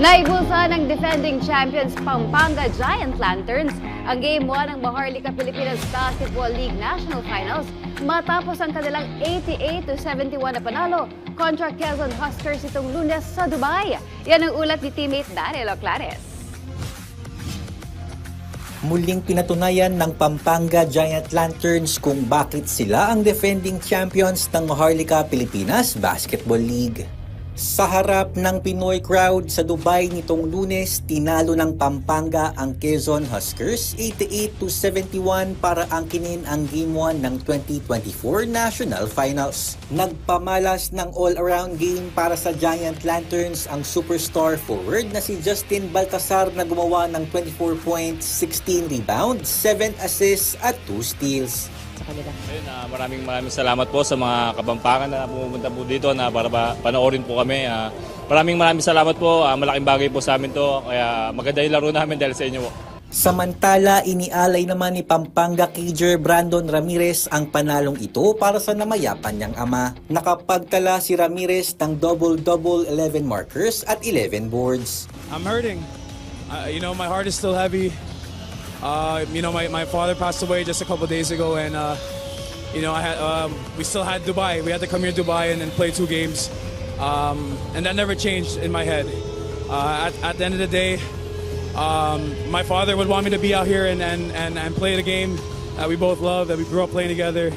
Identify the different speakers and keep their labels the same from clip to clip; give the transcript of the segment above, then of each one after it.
Speaker 1: Naibulsa ng defending champions Pampanga Giant Lanterns ang Game 1 ng Maharlika Pilipinas Basketball League National Finals matapos ang kanilang 88-71 na panalo kontra Quezon Huskers itong Lunes sa Dubai. Yan ang ulat ni teammate Daniel Oclares.
Speaker 2: Muling pinatunayan ng Pampanga Giant Lanterns kung bakit sila ang defending champions ng Maharlika Pilipinas Basketball League. Sa harap ng Pinoy crowd sa Dubai nitong Lunes, tinalo ng Pampanga ang Quezon Huskers 88-71 para angkinin ang Game 1 ng 2024 National Finals. Nagpamalas ng all-around game para sa Giant Lanterns ang superstar forward na si Justin Baltasar na gumawa ng 24 points, 16 rebounds, 7 assists at 2 steals.
Speaker 3: Ayun, maraming salamat po sa mga Kapampangan na pumunta po dito na para panoorin po kami. Maraming salamat po. Malaking bagay po sa amin to. Kaya maganda yung laro namin dahil sa inyo po.
Speaker 2: Samantala, inialay naman ni Pampanga Cager Brandon Ramirez ang panalong ito para sa namayapan niyang ama. Nakapagtala si Ramirez ng double-double 11 markers at 11 boards.
Speaker 4: I'm hurting. My heart is still heavy. My father passed away just a couple days ago, and we still had Dubai. We had to come here to Dubai and then play 2 games, and that never changed in my head. At the end of the day, my father would want me to be out here and play the game that we both love, that we grew up playing together.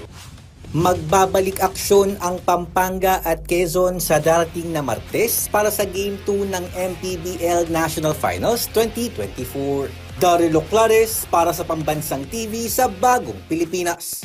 Speaker 2: Magbabalik aksyon ang Pampanga at Quezon sa darating na Martes para sa Game 2 ng MPBL National Finals 2024. Daryl Oclares para sa Pambansang TV sa Bagong Pilipinas.